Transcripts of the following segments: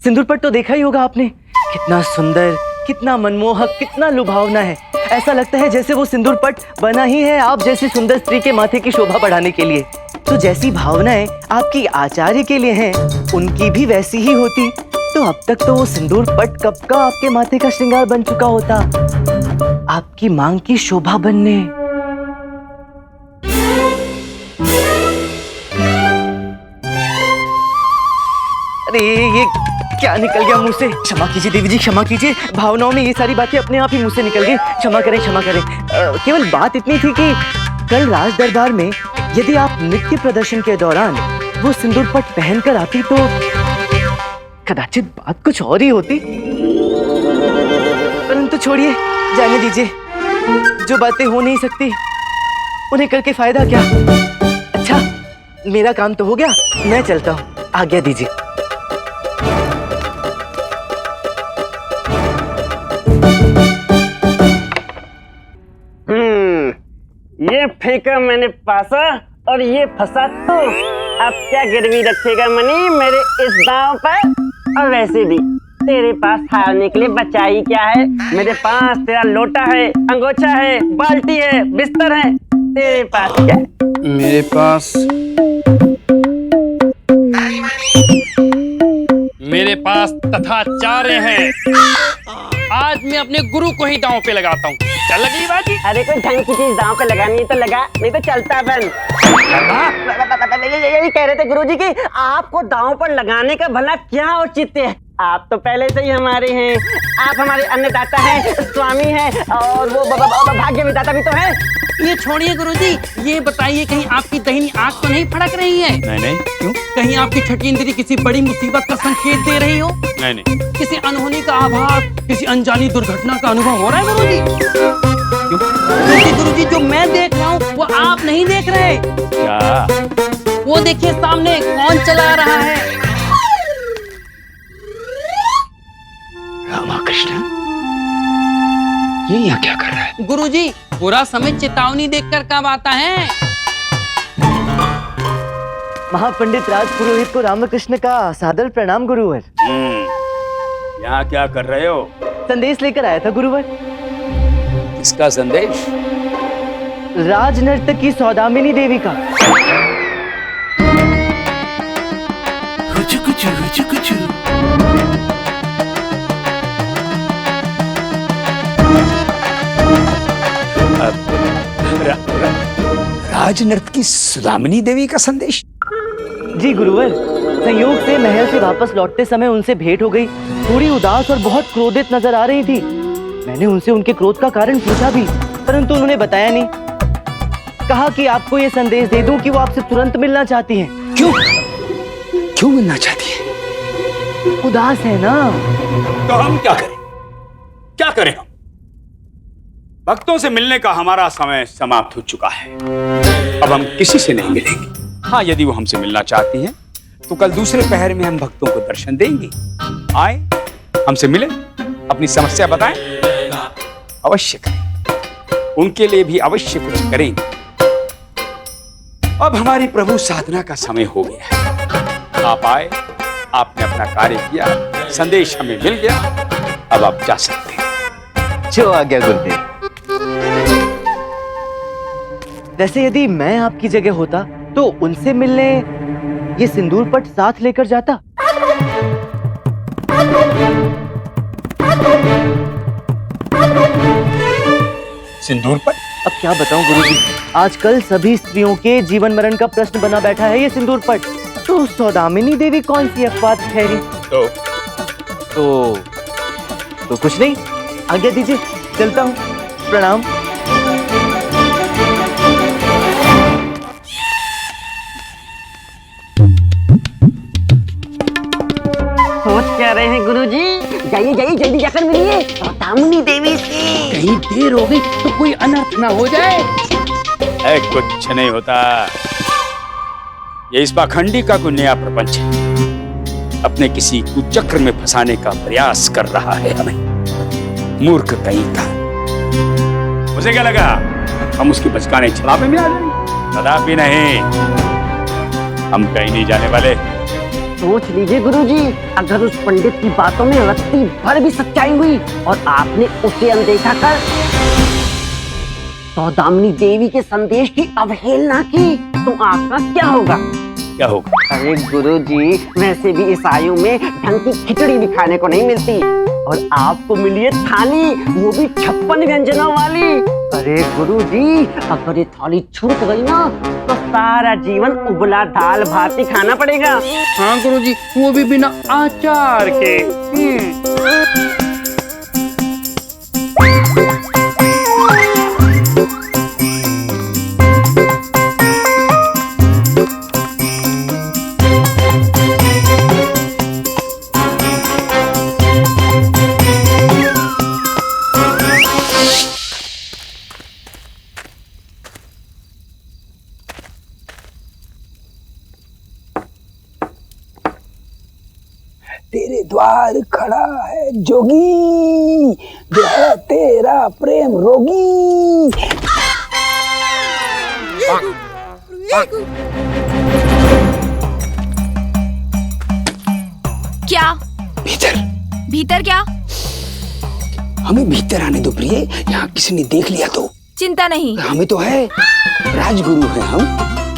सिंदूरपट तो देखा ही होगा आपने, कितना सुंदर, कितना मनमोहक, कितना लुभावना है। ऐसा लगता है जैसे वो सिंदूरपट बना ही है आप जैसी सुंदर स्त्री के माथे की शोभा बढ़ाने के लिए। तो जैसी भावनाएं आपकी आचार्य के लिए हैं, उनकी भी वैसी ही होती तो अब तक तो वो सिंदूरपट कब का आपके माथे का श्रृंगार बन चुका होता, आपकी मांग की शोभा बनने। अरे ये क्या निकल गया मुंह से? क्षमा कीजिए देवी जी, क्षमा कीजिए, भावनाओं में ये सारी बातें अपने आप ही मुंह से निकल गई। क्षमा करें, क्षमा करें। केवल बात इतनी थी कि कल राज दरबार में यदि आप नृत्य प्रदर्शन के दौरान वो सिंदूरपट पहनकर आती तो कदाचित बात कुछ और ही होती। परंतु छोड़िए, जाने दीजिए, जो बातें हो नहीं सकती उन्हें करके फायदा क्या। अच्छा, मेरा काम तो हो गया, मैं चलता हूँ, आज्ञा दीजिए। ये फेंका मैंने पासा और ये फंसा तो अब क्या गिरवी रखेगा मनी मेरे इस दांव पर। और वैसे भी तेरे पास हारने के लिए बचा ही क्या है। मेरे पास तेरा लोटा है, अंगोछा है, बाल्टी है, बिस्तर है। तेरे पास क्या है? मेरे पास तथाचार्य हैं। आज मैं अपने गुरु को ही दांव पे लगाता हूँ। चल लगी बाजी। अरे कोई ढंग की चीज दांव पे लगानी है तो लगा, नहीं तो चलता बन। यही कह रहे थे गुरुजी कि आपको दांव पर लगाने का भला क्या औचित्य है। आप तो पहले से ही हमारे हैं, आप हमारे अन्नदाता हैं, स्वामी हैं और वो भाग्य विधाता भी तो हैं। ये छोड़िए गुरुजी, ये बताइए कहीं आपकी दहिनी आंख तो नहीं फड़क रही है? नहीं। क्यों? कहीं आपकी छठी इंद्री किसी बड़ी मुसीबत का संकेत दे रही हो? नहीं। किसी अनहोनी का आभास, किसी अनजानी दुर्घटना का अनुभव हो रहा है गुरुजी? क्योंकि गुरुजी जो मैं देख रहा हूँ वो आप नहीं देख रहे। क्या? वो देखिए सामने कौन चला रहा है। रामाकृष्ण, ये यहाँ क्या कर रहा है? गुरुजी, बुरा समय चेतावनी देकर कब आता है? महापंडित राजपुरोहित को रामकृष्ण का सादर प्रणाम गुरुवर। यहाँ क्या कर रहे हो? संदेश लेकर आया था गुरुवर। किसका संदेश? राज नर्तकी सौदामिनी देवी का। राजनर्तकी सौदामिनी देवी का संदेश? जी गुरुवर, संयोग से महल से वापस लौटते समय उनसे भेंट हो गई। थोड़ी उदास और बहुत क्रोधित नजर आ रही थी। मैंने उनसे उनके क्रोध का कारण पूछा भी, परंतु उन्होंने बताया नहीं। कहा कि आपको ये संदेश दे दूं कि वो आपसे तुरंत मिलना चाहती हैं। क्यों मिलना चाहती है? उदास है ना। तो हम क्या करें? क्या करें हम? भक्तों से मिलने का हमारा समय समाप्त हो चुका है। अब हम किसी से नहीं मिलेंगे। हाँ, यदि वो हमसे मिलना चाहती हैं तो कल दूसरे पहर में हम भक्तों को दर्शन देंगे। आए, हमसे मिले, अपनी समस्या बताएं। अवश्य करें, उनके लिए भी अवश्य कुछ करेंगे। अब हमारी प्रभु साधना का समय हो गया है। आप आए, आपने अपना कार्य किया, संदेश हमें मिल गया। अब आप जा सकते हैं। जो आज्ञा गुरुदेव। वैसे यदि मैं आपकी जगह होता तो उनसे मिलने ये सिंदूरपट साथ लेकर जाता। सिंदूरपट? अब क्या बताऊं गुरुजी, आजकल सभी स्त्रियों के जीवन मरण का प्रश्न बना बैठा है ये सिंदूरपट। तो सौदामिनी देवी कौन सी अखबार ठहरी? तो कुछ नहीं, आज्ञा दीजिए, चलता हूँ। प्रणाम। सोच क्या रहे हैं गुरुजी? जाइए जाइए, जल्दी जाकर मिलिए सौदामिनी देवी से। कहीं देर हो गई तो कोई अनर्थ ना हो जाए। कुछ नहीं होता। ये इस पाखंडी का कोई नया प्रपंच है। अपने किसी कुचक्र में फंसाने का प्रयास कर रहा है हमें। मूर्ख कहीं का। उसे क्या लगा हम उसकी बचकाने छलावे में आ जाएंगे? कदापि नहीं। हम कहीं नहीं जाने वाले। सोच लीजिए गुरुजी, अगर उस पंडित की बातों में रत्ती भर भी सच्चाई हुई और आपने उसे अनदेखा कर सौदामिनी देवी के संदेश की अवहेलना की, तो आपका क्या होगा? क्या होगा? अरे गुरुजी, वैसे भी इस आयु में ढंग की खिचड़ी भी खाने को नहीं मिलती और आपको मिली है थाली, वो भी 56 व्यंजनों वाली। अरे गुरुजी, अगर ये थाली छूट गई ना तो सारा जीवन उबला दाल भात ही खाना पड़ेगा। हाँ गुरुजी, वो भी बिना अचार के। तेरे द्वार खड़ा है जोगी, जो है तेरा प्रेम रोगी। क्या? भीतर। भीतर क्या? हमें भीतर आने दो प्रिय, यहाँ किसी ने देख लिया तो। चिंता नहीं। हमें तो है, राजगुरु है हम।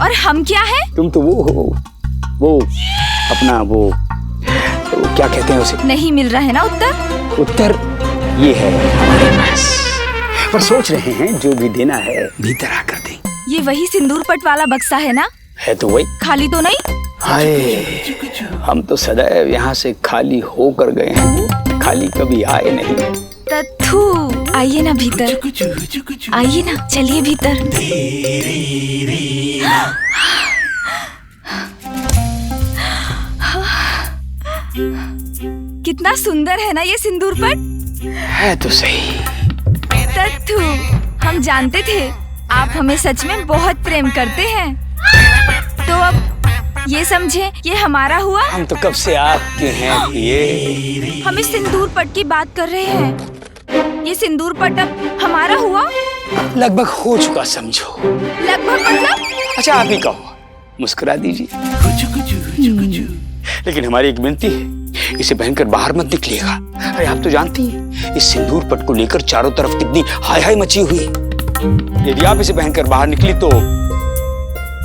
और हम क्या है? तुम तो वो हो, वो अपना वो तो क्या कहते हैं उसे? नहीं मिल रहा है ना उत्तर? उत्तर ये है हमारे पास, पर सोच रहे हैं जो भी देना है भीतर आकर दें। ये वही सिंदूर पट वाला बक्सा है ना? है तो वही। खाली तो नहीं? हाय, हम तो सदैव यहाँ से खाली होकर गए हैं, खाली कभी आए नहीं। तत्थू, आइए ना भीतर, आइए ना, चलिए भीतर। कितना सुंदर है ना ये सिंदूर पट? है तो सही। तत्थू, हम जानते थे आप हमें सच में बहुत प्रेम करते हैं, तो अब ये समझे ये हमारा हुआ। हम तो कब से आपके हैं ये। हम इस सिंदूर पट की बात कर रहे हैं, ये सिंदूर पट अब हमारा हुआ। लगभग हो चुका समझो। लगभग मतलब? अच्छा आप ही कहो, मुस्कुरा दीजिए। लेकिन हमारी एक विनती है, इसे पहनकर बाहर मत निकलिएगा। अरे आप तो जानती हैं इस सिंदूर पट को लेकर चारों तरफ कितनी हाय हाय मची हुई। यदि आप इसे पहनकर बाहर निकली तो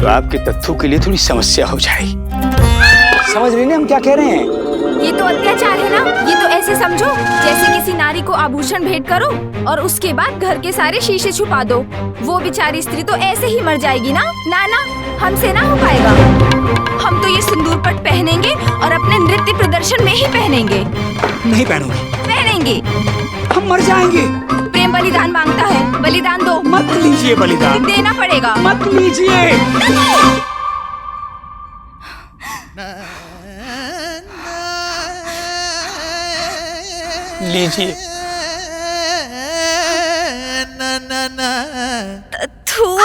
आपके तत्थू के लिए थोड़ी समस्या हो जाएगी। समझ रही ना हम क्या कह रहे हैं? ये तो अत्याचार है ना। ये तो ऐसे समझो जैसे किसी नारी को आभूषण भेंट करो और उसके बाद घर के सारे शीशे छुपा दो। वो बेचारी स्त्री तो ऐसे ही मर जाएगी ना। ना ना, हमसे ना हो पाएगा। हम तो ये सिंदूर पट पहनेंगे और अपने नृत्य प्रदर्शन में ही पहनेंगे। नहीं पहनूंगी। पहनेंगे। हम मर जाएंगे। प्रेम बलिदान मांगता है, बलिदान दो। मत लीजिए बलिदान। देना पड़ेगा। मत लीजिए। लीजिए। तत्थू।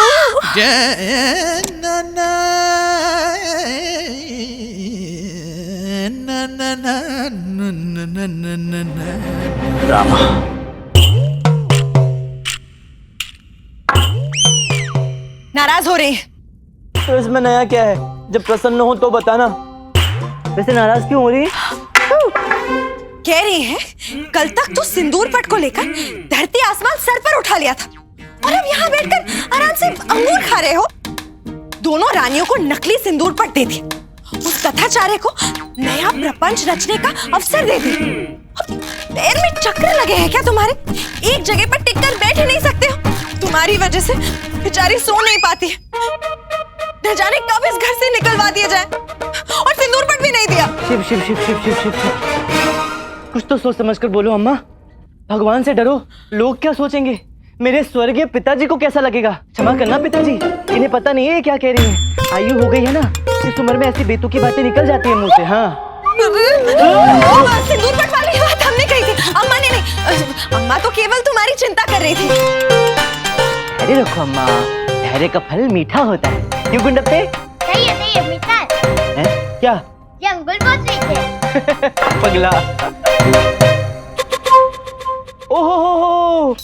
रामा, नाराज हो रहे हैं? तो इसमें नया क्या है? जब प्रसन्न हो तो बताना। वैसे नाराज क्यों हो रही है? कह रहे हैं कल तक तो सिंदूर पट को लेकर धरती आसमान सर पर उठा लिया था और अब यहाँ बैठकर आराम से अंगूर खा रहे हो। दोनों रानियों को नकली सिंदूर पट दे दी, उस कथाचार्य को नया प्रपंच रचने का अवसर दे दी। पैर में चक्र लगे हैं क्या तुम्हारे? एक जगह पर टिक कर बैठ ही नहीं सकते हो। तुम्हारी वजह से बेचारी सो नहीं पाती है। न जाने कब इस घर से निकलवा दिया जाए, और सिंदूर पट भी नहीं दिया। शिव शिव शिव शिव शिव शिव शिव। कुछ तो सोच समझ कर बोलो अम्मा। भगवान से डरो, लोग क्या सोचेंगे? मेरे स्वर्गीय पिताजी को कैसा लगेगा? क्षमा करना पिताजी, इन्हें पता नहीं है क्या कह रही हैं। आयु हो गई है ना, इस उम्र में ऐसी बेतुकी बातें निकल जाती है मुंह से। हाँ सिंदूर पट वाली बात हमने कही थी, अम्मा ने नहीं। अम्मा तो केवल तुम्हारी चिंता कर रही थी। अरे रखो अम्मा, धैर्य का फल मीठा होता है। क्यों गुंडप्पे? सही है मीठा है। क्या? ये अंगूर बहुत स्वीट है। पगला। ओहो हो,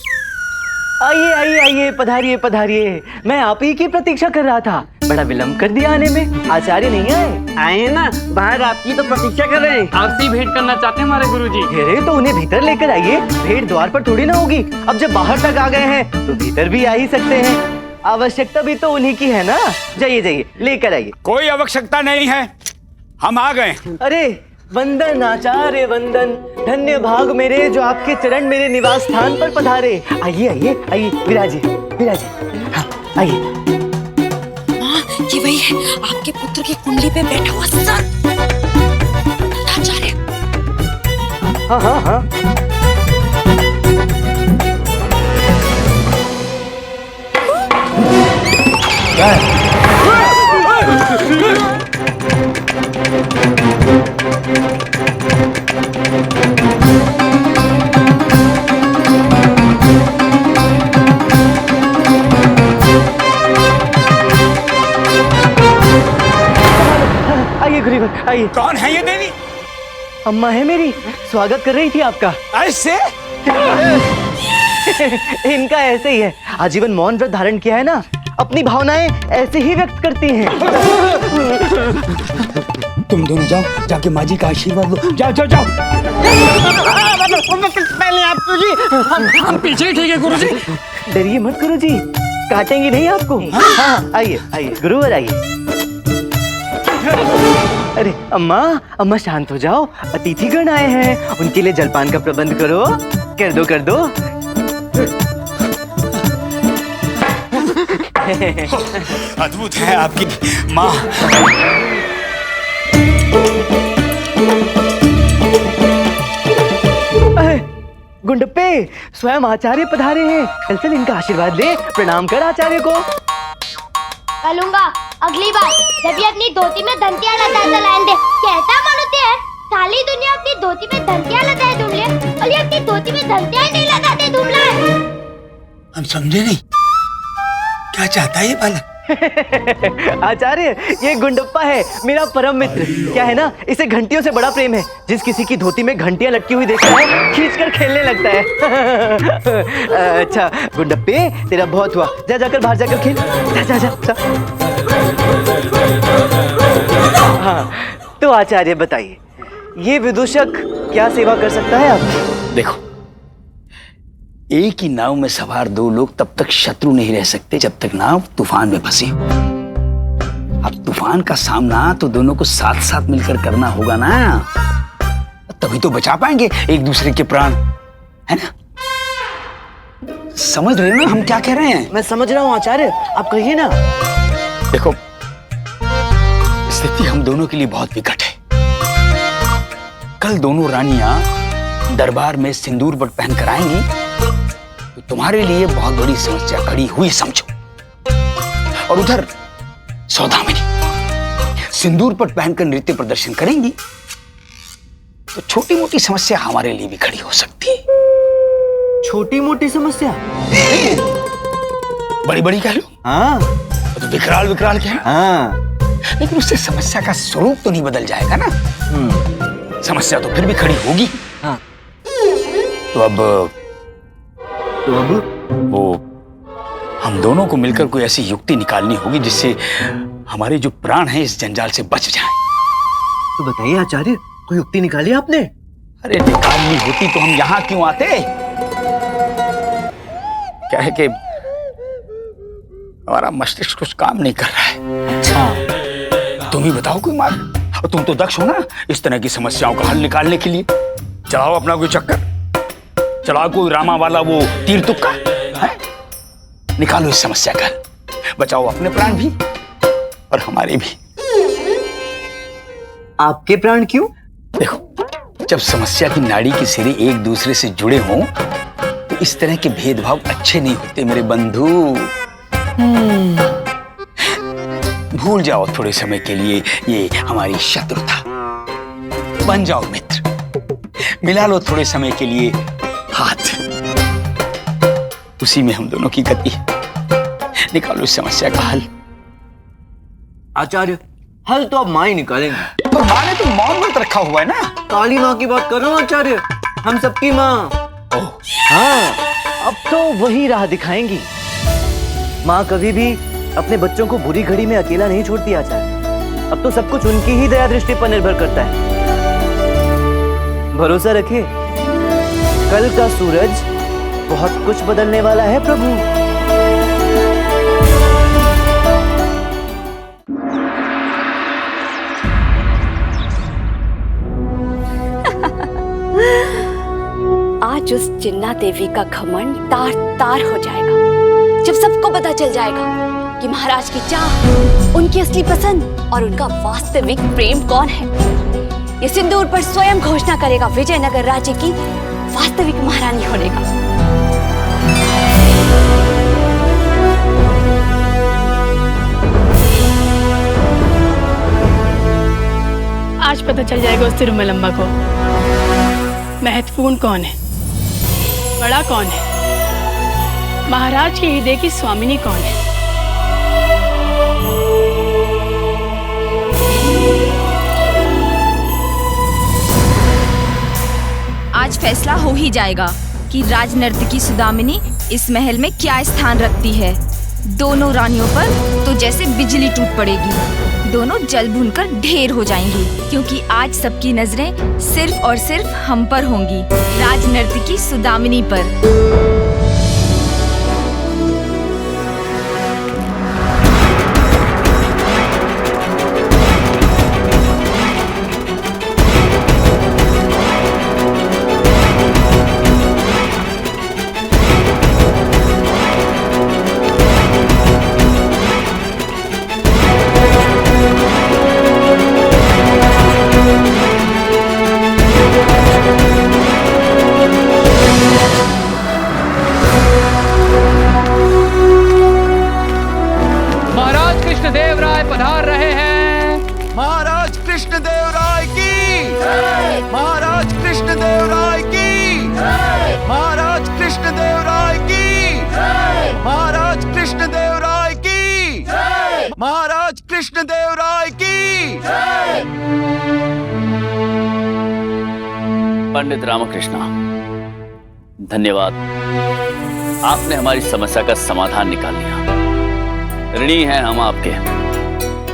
आइए आइए आइए, पधारिए पधारिए। मैं आप ही की प्रतीक्षा कर रहा था, बड़ा विलंब कर दिया आने में। आचार्य नहीं आए? आए हैं ना, बाहर आपकी तो प्रतीक्षा कर रहे हैं। आपसे भेंट करना चाहते हैं हमारे गुरुजी। अरे तो उन्हें भीतर लेकर आइए, भेंट द्वार पर थोड़ी ना होगी। अब जब बाहर तक आ गए हैं तो भीतर भी आ ही सकते हैं। आवश्यकता भी तो उन्हीं की है ना। जाइए जाइए, लेकर आइए। कोई आवश्यकता नहीं है, हम आ गए। अरे वंदन आचार्य वंदन, धन्य भाग मेरे जो आपके चरण मेरे निवास स्थान पर पधारे। आइए आइए आइए, विराजिए विराजिए। हाँ आइए। माँ, ये वही है आपके पुत्र की कुंडली पे बैठा हुआ सर आचार्य। हाँ हाँ हाँ। क्या है? आइए गुरुवर आइए। कौन है ये देवी? अम्मा है मेरी, स्वागत कर रही थी आपका। ऐसे? इनका ऐसे ही है, आजीवन मौन व्रत धारण किया है ना, अपनी भावनाएं ऐसे ही व्यक्त करती हैं। तुम दोनों जाओ, जाके माँ जी का आशीर्वाद लो। जाओ जाओ जाओ। पहले आप गुरुजी। हम पीछे ही ठीक है गुरुजी। डरिए मत गुरुजी, काटेंगी नहीं आपको। हाँ आइए आइए गुरुवर आइए। अरे अम्मा, अम्मा शांत हो जाओ, अतिथिगण आए हैं, उनके लिए जलपान का प्रबंध करो। कर दो कर दो। अद्भुत है आपकी माँ। गुंडप्पे, स्वयं आचार्य पधारे हैं। चल चल इनका आशीर्वाद ले, प्रणाम कर आचार्य को। करूंगा अगली बार जब ये अपनी धोती में धंतियां लगाए तो लाइन दे। कहता मानते हैं सारी दुनिया अपनी धोती में धंतियां लगाए घूम ले और ये अपनी धोती में धंतियां ही नहीं लगाते घूम रहा है। हम समझे नहीं, क्या चाहता है ये बालक? आचार्य, ये गुंडप्पा है, मेरा परम मित्र। क्या है ना, इसे घंटियों से बड़ा प्रेम है। जिस किसी की धोती में घंटियां लटकी हुई देखता है, खींचकर खेलने लगता है। अच्छा गुंडप्पे, तेरा बहुत हुआ, जा जाकर बाहर जाकर खेल। जा जा जा, जा। हाँ तो आचार्य बताइए, ये विदूषक क्या सेवा कर सकता है आपकी? देखो, एक ही नाव में सवार दो लोग तब तक शत्रु नहीं रह सकते जब तक नाव तूफान में फंसी हो। अब तूफान का सामना तो दोनों को साथ साथ मिलकर करना होगा ना, तभी तो बचा पाएंगे एक दूसरे के प्राण, है ना? समझ रहे हो ना हम क्या कह रहे हैं? मैं समझ रहा हूँ आचार्य, आप कहिए ना। देखो, स्थिति हम दोनों के लिए बहुत विकट है। कल दोनों रानियां दरबार में सिंदूर पट पहन कर आएंगी तो तुम्हारे लिए बहुत बड़ी समस्या खड़ी हुई समझो। और उधर सौदामिनी सिंदूर पट पहनकर नृत्य प्रदर्शन करेंगी तो छोटी मोटी समस्या हमारे लिए भी खड़ी हो सकती है। छोटी मोटी समस्या? बड़ी बड़ी कह लो। हाँ तो विकराल विकराल कह लो। हाँ, लेकिन उससे समस्या का स्वरूप तो नहीं बदल जाएगा ना। समस्या तो फिर भी खड़ी होगी। हाँ। तो अब वो हम दोनों को मिलकर कोई ऐसी युक्ति निकालनी होगी जिससे हमारे जो प्राण हैं इस जंजाल से बच जाएं। तो बताइए आचार्य, कोई युक्ति निकाली आपने? अरे निकालनी होती तो हम यहाँ क्यों आते? क्या है कि हमारा मस्तिष्क कुछ काम नहीं कर रहा है। अच्छा, तुम ही बताओ कोई मार्ग। और तुम तो दक्ष हो ना इस तरह की समस्याओं का हल निकालने के लिए। चलाओ अपना कोई चक्कर, चलाओ कोई रामा वाला वो तीर तुक्का, निकालो इस समस्या का हल, बचाओ अपने प्राण भी और हमारे भी। आपके प्राण क्यों? देखो, जब समस्या की नाड़ी के सिरे एक दूसरे से जुड़े हों तो इस तरह के भेदभाव अच्छे नहीं होते मेरे बंधु। भूल जाओ थोड़े समय के लिए ये हमारी शत्रुता, बन जाओ मित्र, मिला लो थोड़े समय के लिए हाथ, उसी में हम दोनों की गति है। निकालो इस समस्या का हल। आचार्य, हल तो आप माँ ही निकालेंगे। पर माँ ने तो मौन व्रत रखा हुआ है ना। काली माँ की बात कर रहा हूँ आचार्य, हम सबकी माँ। हाँ, अब तो वही राह दिखाएंगी। माँ कभी भी अपने बच्चों को बुरी घड़ी में अकेला नहीं छोड़ती आचार्य। अब तो सब कुछ उनकी ही दया दृष्टि पर निर्भर करता है। भरोसा रखिए, कल का सूरज बहुत कुछ बदलने वाला है प्रभु। आज उस चिन्ना देवी का घमंड तार तार हो जाएगा जब सबको पता चल जाएगा कि महाराज की चाह, उनकी असली पसंद और उनका वास्तविक प्रेम कौन है। ये सिंदूर पर स्वयं घोषणा करेगा विजयनगर राज्य की वास्तविक महारानी होने का। आज पता चल जाएगा उस तिरुमलम्बा को महत्वपूर्ण कौन है, बड़ा कौन है, महाराज के हृदय की स्वामिनी कौन है। आज फैसला हो ही जाएगा कि राजनर्तकी सुदामिनी इस महल में क्या स्थान रखती है। दोनों रानियों पर तो जैसे बिजली टूट पड़ेगी, दोनों जल भूनकर ढेर हो जाएंगी, क्योंकि आज सबकी नजरें सिर्फ और सिर्फ हम पर होंगी, राजनर्तकी सुदामिनी पर। पंडित रामकृष्ण, धन्यवाद, आपने हमारी समस्या का समाधान निकाल लिया। ऋणी हैं हम आपके,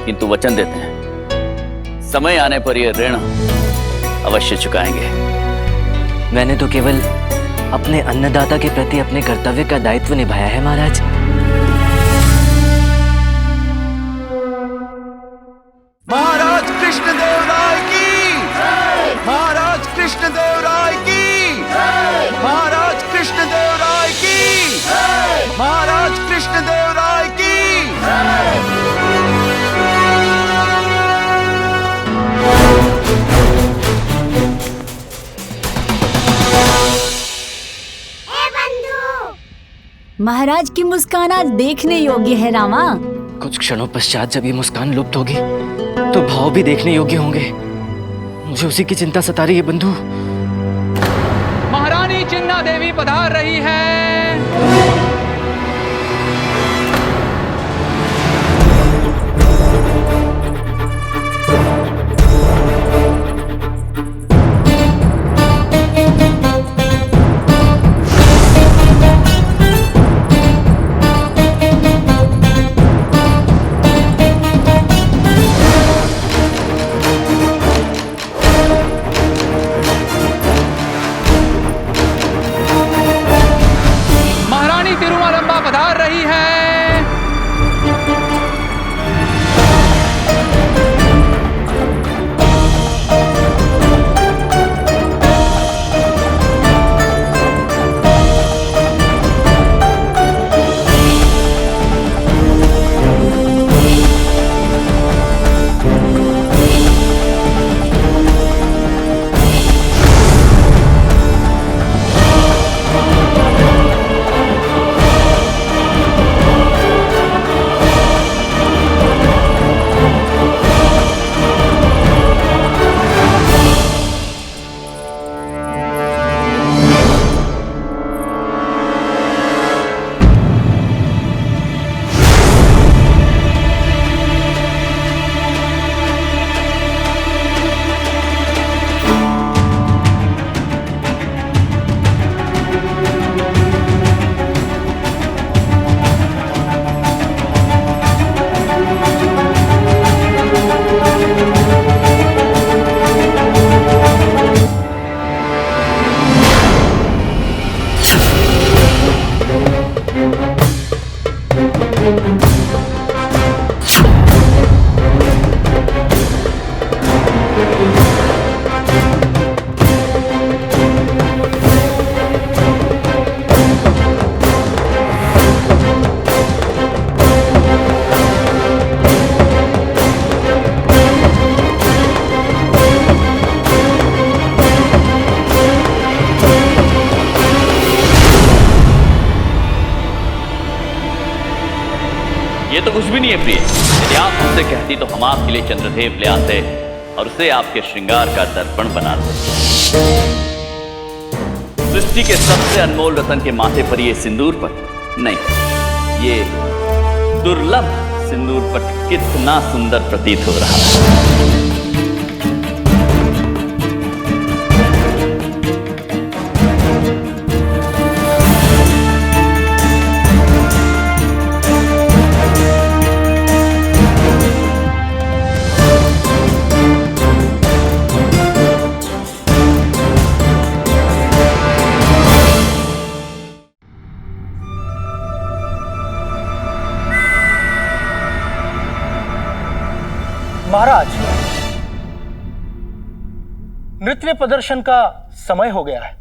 किंतु वचन देते हैं समय आने पर यह ऋण अवश्य चुकाएंगे। मैंने तो केवल अपने अन्नदाता के प्रति अपने कर्तव्य का दायित्व निभाया है महाराज। महाराज कृष्णदेव राय की, महाराज कृष्णदेव राय की, महाराज कृष्णदेव राय की, महाराज कृष्णदेव राय की। महाराज की मुस्कान आज देखने योग्य है रामा। कुछ क्षणों पश्चात जब ये मुस्कान लुप्त होगी तो भाव भी देखने योग्य होंगे। मुझे उसी की चिंता सता रही है बंधु। महारानी चिन्ना देवी पधार रही है। तो कुछ भी नहीं है प्रिय। यदि आप हमसे कहती तो हम आपके लिए चंद्रदेव ले आते और उसे आपके श्रृंगार का दर्पण बनाते। सृष्टि के सबसे अनमोल रतन के माथे पर यह सिंदूर पट नहीं, ये दुर्लभ सिंदूर पट कितना सुंदर प्रतीत हो रहा है। महाराज, नृत्य प्रदर्शन का समय हो गया है।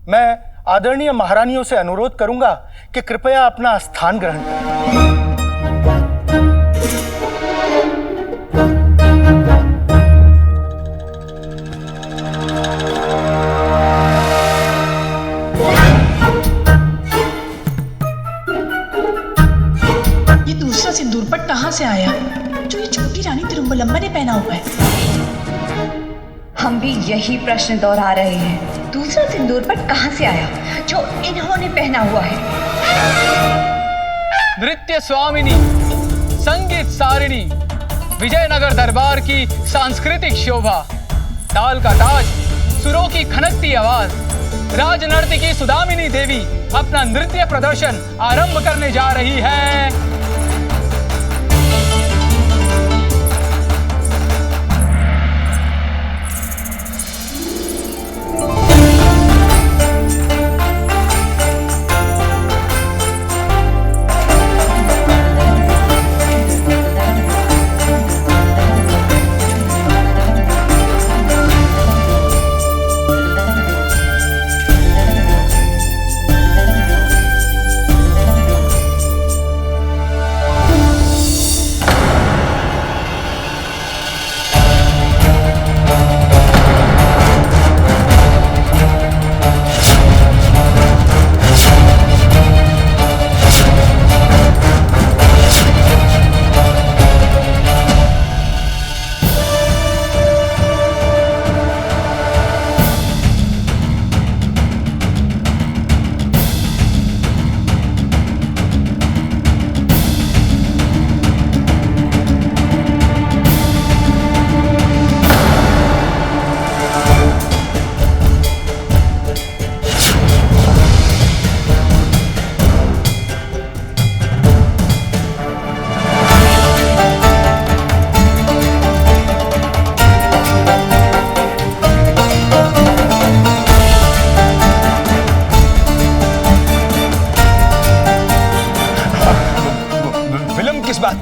मैं आदरणीय महारानियों से अनुरोध करूंगा कि कृपया अपना स्थान ग्रहण करें। ये दूसरा सिंदूर पट कहाँ से आया जो ये छोटी रानी तिरुमलम्बा ने पहना हुआ है? हम भी यही प्रश्न दोहरा रहे हैं। दूसरा सिंदूर पट कहाँ से आया जो इन्होंने पहना हुआ है? नृत्य स्वामिनी, संगीत सारिणी, विजयनगर दरबार की सांस्कृतिक शोभा, ताल का ताज, सुरों की खनकती आवाज, राजनर्तकी सुदामिनी देवी अपना नृत्य प्रदर्शन आरंभ करने जा रही है।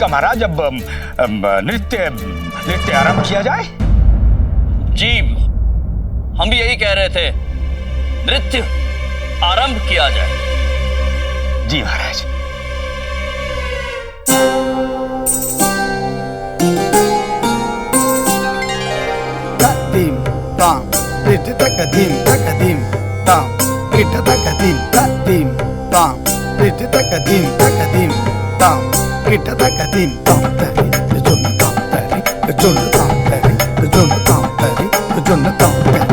महाराज, अब नृत्य आरंभ किया जाए। जी, हम भी यही कह रहे थे, नृत्य आरंभ किया जाए। जी महाराज। Tadim tam, rit takadim tam, rit takadim tam, rit takadim tam, rit takadim tam, tari, jonna tam tari, jonna tam tari, jonna tam tari, jonna tam tari.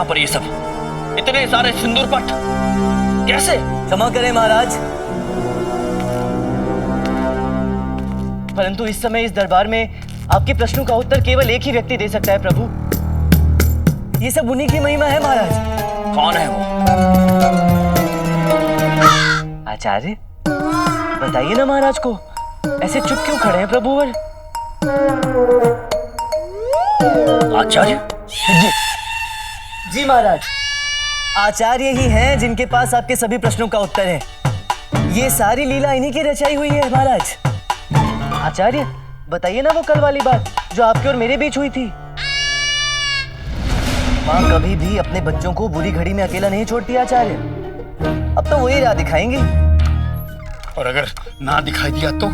यहाँ पर ये सब? इतने सारे सिंदूर पट कैसे? क्षमा करें महाराज, परंतु इस समय इस दरबार में आपके प्रश्नों का उत्तर केवल एक ही व्यक्ति दे सकता है प्रभु। ये सब उन्हीं की महिमा है महाराज। कौन है वो? आचार्य बताइए ना महाराज को, ऐसे चुप क्यों खड़े हैं प्रभुवर? आचार्य जी महाराज, आचार्य ही हैं जिनके पास आपके सभी प्रश्नों का उत्तर है। ये सारी लीला इन्हीं की रचाई हुई है महाराज। आचार्य बताइए ना वो कल वाली बात जो आपके और मेरे बीच हुई थी। माँ कभी भी अपने बच्चों को बुरी घड़ी में अकेला नहीं छोड़ती आचार्य। अब तो वही राह दिखाएंगी। और अगर ना दिखाई दिया तो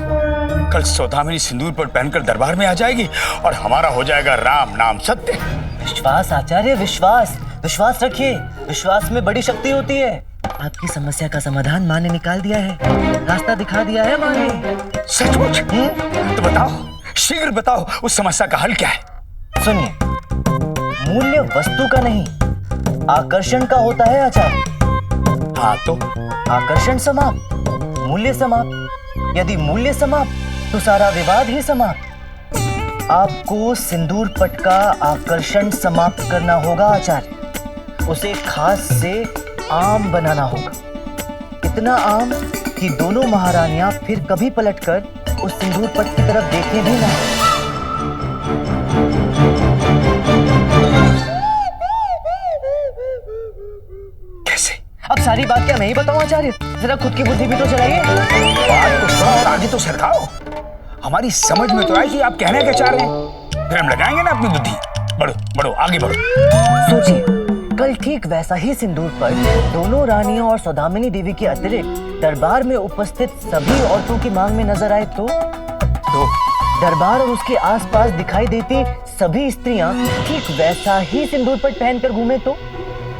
कल सौदामिनी सिंदूर पर पहनकर दरबार में आ जाएगी और हमारा हो जाएगा राम नाम सत्य। विश्वास आचार्य, विश्वास, विश्वास रखिए। विश्वास में बड़ी शक्ति होती है। आपकी समस्या का समाधान माँ ने निकाल दिया है, रास्ता दिखा दिया है माँ ने। सचमुच? तो बताओ, शीघ्र बताओ, उस समस्या का हल क्या है? सुनिए, मूल्य वस्तु का नहीं आकर्षण का होता है आचार्य। हाँ तो आकर्षण समाप्त, मूल्य समाप्त। यदि मूल्य समाप्त तो सारा विवाद ही समाप्त। आपको सिंदूर पट का आकर्षण समाप्त करना होगा आचार्य। उसे खास से आम बनाना होगा, इतना आम कि दोनों महारानियां फिर कभी पलटकर उस सिंदूर पट की तरफ देखें भी ना। कैसे? अब सारी बात क्या मैं ही बताऊं आचार्य? जरा खुद की बुद्धि भी तो चलाइए। बात तो सुनो और आगे तो सरकाओ। हमारी समझ में तो आए कि आप कहना क्या चाह रहे हैं, फिर हम लगाएंगे ना अपनी बुद्धि। बढ़ो बढ़ो, आगे बढ़ो। सोचिए, कल ठीक वैसा ही सिंदूर पर दोनों रानियों और सौदामिनी देवी के अतिरिक्त दरबार में उपस्थित सभी औरतों की मांग में नजर आए तो दरबार और उसके आसपास दिखाई देती सभी स्त्रियां ठीक वैसा ही सिंदूर पट पहनकर घूमे तो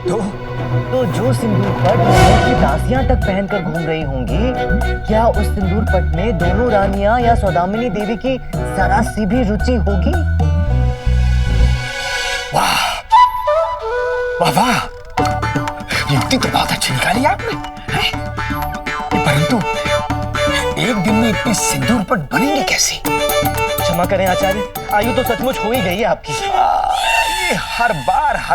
जो सिंदूर पट की दासियां तक पहनकर घूम रही होंगी, क्या उस सिंदूर पट में दोनों रानियां या सौदामिनी देवी की जरा सी भी रुचि होगी? वाह वाह वाह, युक्ति तो बहुत अच्छी निकाली आपने, परंतु एक दिन में इतने सिंदूर पट बनेंगे कैसे? क्षमा करें आचार्य, आयु तो सचमुच हो ही गई है आपकी। ये हर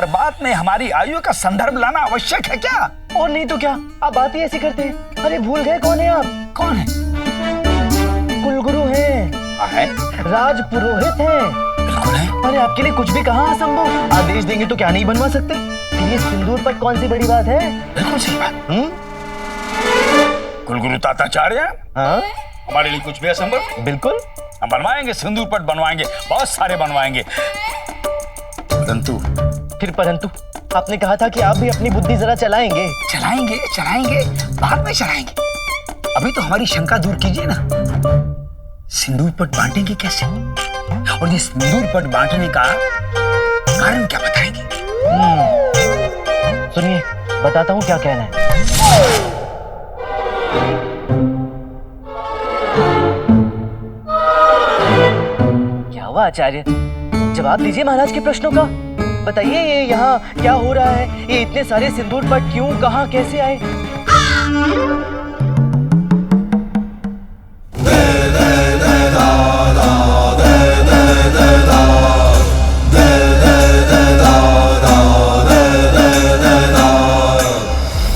बात में हमारी आयु का संदर्भ लाना आवश्यक है क्या? और नहीं तो क्या, आप बात ही ऐसी करते हैं। अरे भूल गए कौन है आप? कौन है? कुलगुरु हैं, राज पुरोहित हैं। बिल्कुल है। अरे आपके लिए कुछ भी कहाँ असंभव। आदेश देंगे तो क्या नहीं बनवा सकते? ये सिंदूर पट कौन सी बड़ी बात है? बिल्कुल सही बात। कुलगुरु ताताचार्य, हाँ हमारे लिए कुछ भी असंभव? बिल्कुल, हम बनवाएंगे, सिंदूर पट बनवाएंगे, बहुत सारे बनवाएंगे। परंतु आपने कहा था कि आप भी अपनी बुद्धि जरा चलाएंगे। चलाएंगे, बाद में चलाएंगे। अभी तो हमारी शंका दूर कीजिए ना। सिंदूर पट बांटेंगे कैसे? और ये सिंदूर पट बांटने का कारण क्या बताएंगे? सुनिए, बताता हूँ क्या कहना है। क्या हुआ आचार्य? जवाब दीजिए महाराज के प्रश्नों का। बताइए, ये यहाँ क्या हो रहा है? ये इतने सारे सिंदूर पट क्यों, कहाँ, कैसे आए?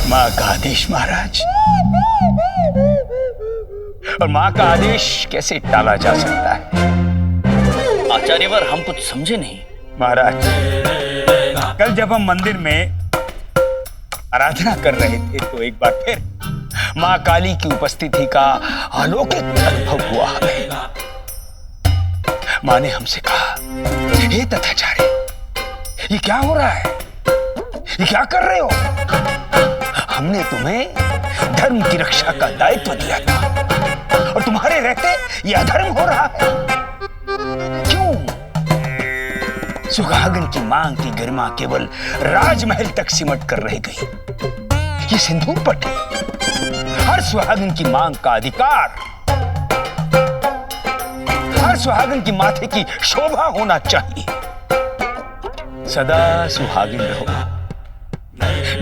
माँ का आदेश महाराज, और माँ का आदेश कैसे टाला जा सकता है? आचार्यवर, हम कुछ समझे नहीं। महाराज, कल जब हम मंदिर में आराधना कर रहे थे तो एक बार फिर माँ काली की उपस्थिति का अलौकिक अनुभव हुआ हमें। माँ ने हमसे कहा, हे तथाचार्य, ये क्या हो रहा है? ये क्या कर रहे हो? हमने तुम्हें धर्म की रक्षा का दायित्व दिया था और तुम्हारे रहते ये अधर्म हो रहा है। क्यों? सुहागन की मांग की गरिमा केवल राजमहल तक सिमट कर रह गई। ये सिंदूर पट है। हर सुहागन की मांग का अधिकार, हर सुहागन की माथे की शोभा होना चाहिए। सदा सुहागिन रहो,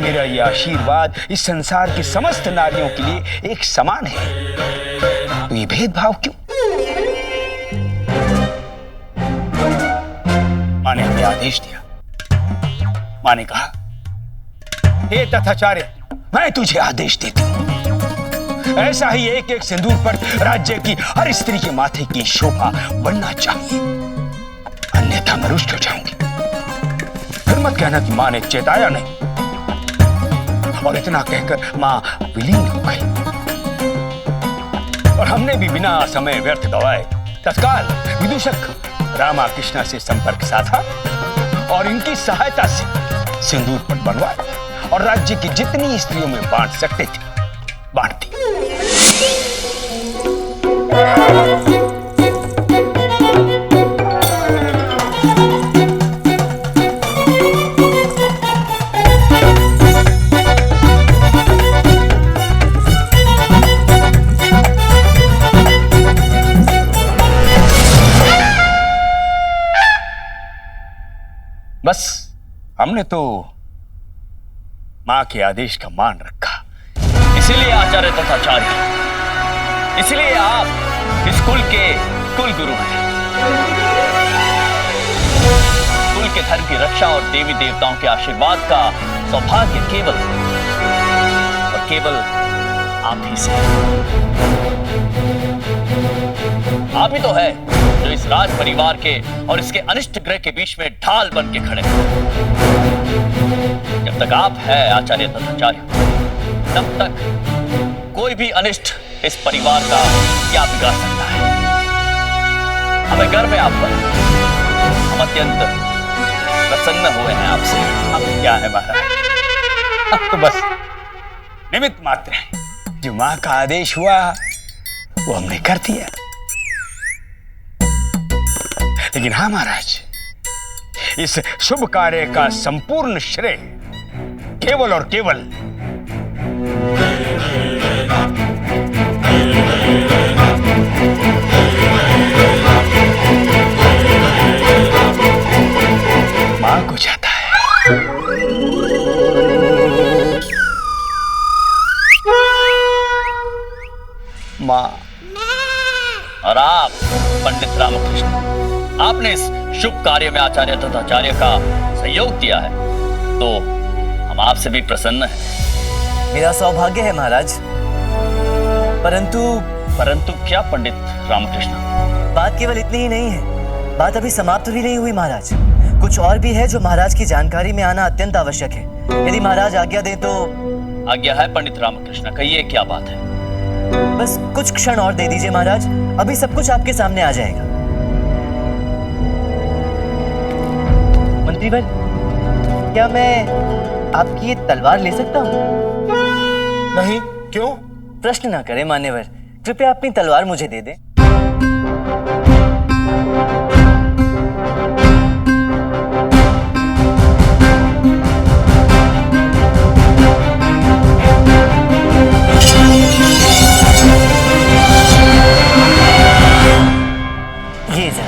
मेरा ये आशीर्वाद इस संसार की समस्त नारियों के लिए एक समान है। तो ये भेदभाव क्यों? माँ ने हमें आदेश दिया। माँ ने कहा, हे तथाचार्य, मैं तुझे आदेश देती हूं, ऐसा ही एक एक सिंदूर पर राज्य की हर स्त्री के माथे की शोभा बढ़ना चाहिए, अन्यथा मैं रुष्ट हो जाऊंगी। फिर मत कहना कि माँ ने चेताया नहीं। और इतना कहकर माँ विलीन हो गई और हमने भी बिना समय व्यर्थ गवाए तत्काल विदूषक रामाकृष्ण से संपर्क साधा और इनकी सहायता से सिंदूर पट बनवाया और राज्य की जितनी स्त्रियों में बांट सकते थे बांट दी। बस हमने तो मां के आदेश का मान रखा। इसीलिए आचार्य तथाचार्य, इसीलिए आप इस कुल के कुल गुरु हैं। कुल के धर्म की रक्षा और देवी देवताओं के आशीर्वाद का सौभाग्य केवल और केवल आप ही से। आप ही तो है जो इस राज परिवार के और इसके अनिष्ट ग्रह के बीच में ढाल बन के खड़े हैं। जब तक आप है आचार्य तथाचार्य, तब तक कोई भी अनिष्ट इस परिवार का क्या बिगाड़ सकता है। हमें गर्व है आप पर, हम अत्यंत प्रसन्न हुए हैं आपसे। अब क्या है महाराज, अब तो बस निमित्त मात्र है। जो मां का आदेश हुआ वो हमने कर दिया। लेकिन हाँ महाराज, इस शुभ कार्य का संपूर्ण श्रेय केवल और केवल मां को जाता है। मां और आप पंडित रामकृष्ण, आपने इस शुभ कार्य में आचार्य तथाचार्य का सहयोग दिया है, तो हम आपसे भी प्रसन्न हैं। मेरा सौभाग्य है महाराज। परंतु क्या पंडित रामकृष्ण? बात केवल इतनी ही नहीं है, बात अभी समाप्त भी नहीं हुई महाराज। कुछ और भी है जो महाराज की जानकारी में आना अत्यंत आवश्यक है। यदि महाराज आज्ञा दें तो। आज्ञा है पंडित रामकृष्ण, कहिए क्या बात है। बस कुछ क्षण और दे दीजिए महाराज, अभी सब कुछ आपके सामने आ जाएगा। मंत्रीवर, क्या मैं आपकी ये तलवार ले सकता हूँ? नहीं, क्यों? प्रश्न ना करें मान्यवर, कृपया अपनी तलवार मुझे दे दें। ये जा।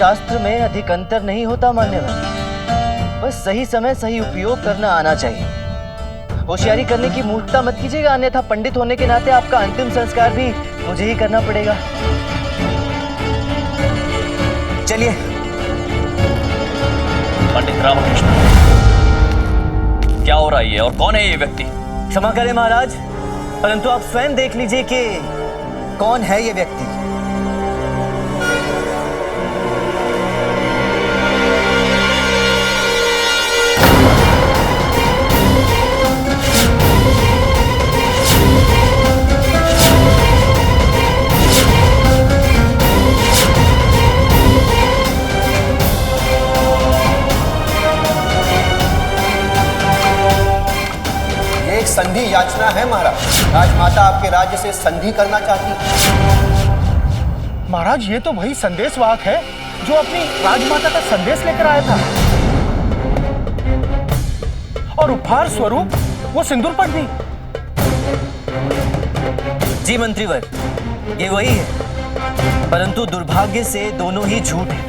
शास्त्र में अधिक अंतर नहीं होता मान्यवर। बस सही समय सही उपयोग करना आना चाहिए। होशियारी करने की मूर्खता मत कीजिएगा, अन्यथा पंडित होने के नाते आपका अंतिम संस्कार भी मुझे ही करना पड़ेगा। चलिए। पंडित रामकृष्ण, क्या हो रहा है और कौन है ये व्यक्ति? क्षमा करें महाराज, परंतु आप स्वयं देख लीजिए कि कौन है ये व्यक्ति। संधि याचना है महाराज। राजमाता आपके राज्य से संधि करना चाहती है। महाराज, ये तो वही संदेशवाहक है जो अपनी राजमाता का संदेश लेकर आया था, और उपहार स्वरूप वो सिंदूर पट भी। जी मंत्रीवर, ये वही है, परंतु दुर्भाग्य से दोनों ही झूठ है।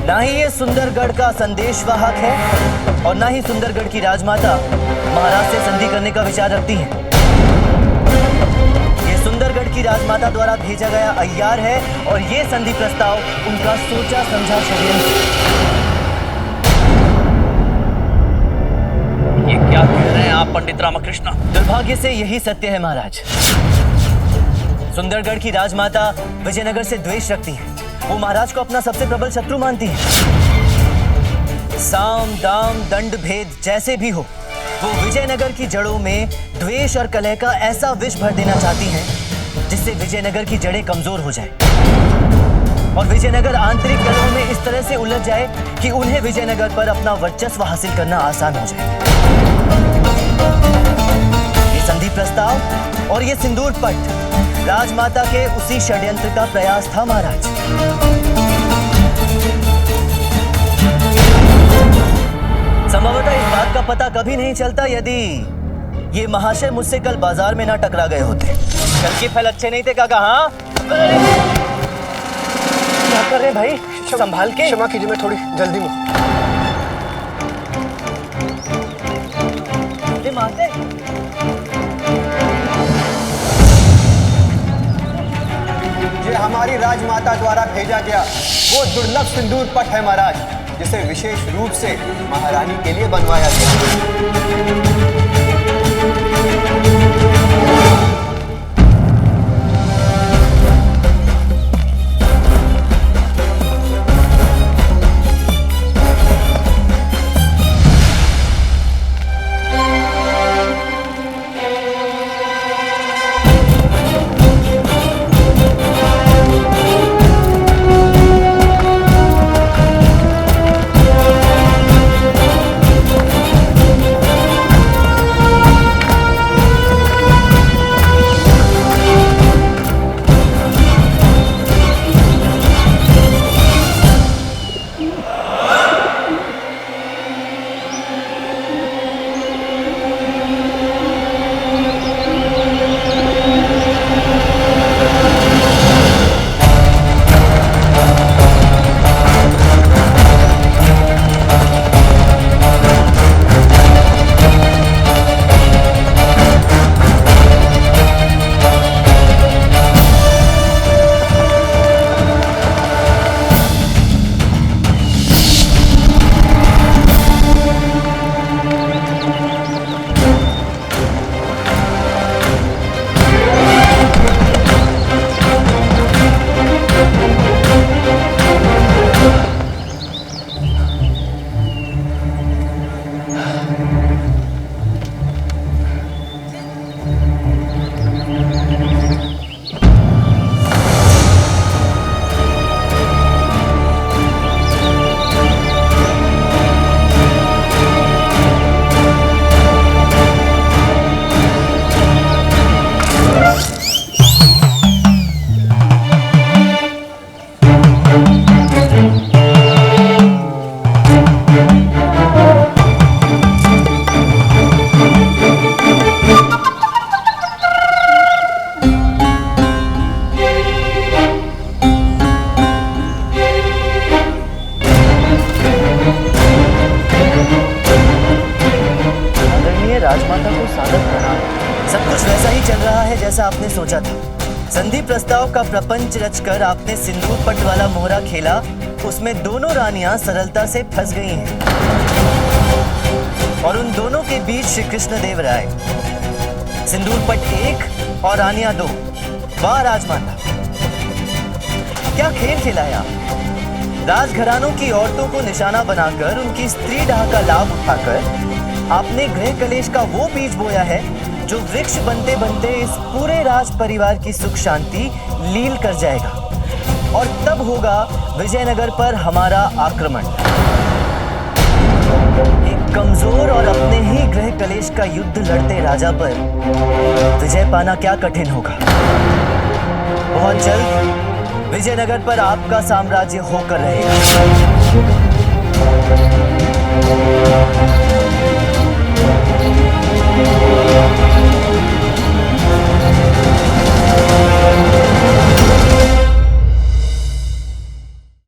ना ही ये सुंदरगढ़ का संदेशवाहक है और ना ही सुंदरगढ़ की राजमाता महाराज से संधि करने का विचार रखती है। ये सुंदरगढ़ की राजमाता द्वारा भेजा गया अय्यार है और ये संधि प्रस्ताव उनका सोचा समझा षड्यंत्र। ये क्या कह रहे हैं आप पंडित रामकृष्ण? दुर्भाग्य से यही सत्य है महाराज। सुंदरगढ़ की राजमाता विजयनगर से द्वेष रखती है। वो महाराज को अपना सबसे प्रबल शत्रु मानती है। साम दाम दंड भेद जैसे भी हो, वो विजयनगर की जड़ों में द्वेष और कलह का ऐसा विष भर देना चाहती हैं जिससे विजयनगर की जड़ें कमजोर हो जाए और विजयनगर आंतरिक कलहों में इस तरह से उलझ जाए कि उन्हें विजयनगर पर अपना वर्चस्व हासिल करना आसान हो जाए। ये संधि प्रस्ताव और ये सिंदूर पट राजमाता के उसी षड्यंत्र का प्रयास था महाराज। संभवतः इस बात का पता कभी नहीं चलता यदि ये महाशय मुझसे कल बाजार में ना टकरा गए होते। कल के फल अच्छे नहीं थे काका। हाँ, क्या कर रहे भाई? संभाल के। क्षमा कीजिए, मैं थोड़ी जल्दी में। मारते ये हमारी राजमाता द्वारा भेजा गया वो दुर्लभ सिंदूर पट है महाराज, जिसे विशेष रूप से महारानी के लिए बनवाया गया। राजमाता को सादर प्रणाम। सब कुछ वैसा ही चल रहा है जैसा आपने सोचा था। संधि प्रस्ताव का प्रपंच रचकर आपने सिंदूर पट वाला मोहरा खेला, उसमें दोनों रानियां सरलता से फंस गई हैं और उन दोनों के बीच श्री कृष्ण देव राय। सिंदूर पट 1 और रानियां 2। वाह राजमाता, क्या खेल खेला है आप। राजघरानों की औरतों को निशाना बनाकर उनकी स्त्री डाह का लाभ उठाकर आपने गृह कलेश का वो बीज बोया है जो वृक्ष बनते बनते इस पूरे राज परिवार की सुख शांति लील कर जाएगा और तब होगा विजयनगर पर हमारा आक्रमण। एक कमजोर और अपने ही गृह कलेश का युद्ध लड़ते राजा पर विजय पाना क्या कठिन होगा। बहुत जल्द विजयनगर पर आपका साम्राज्य होकर रहेगा।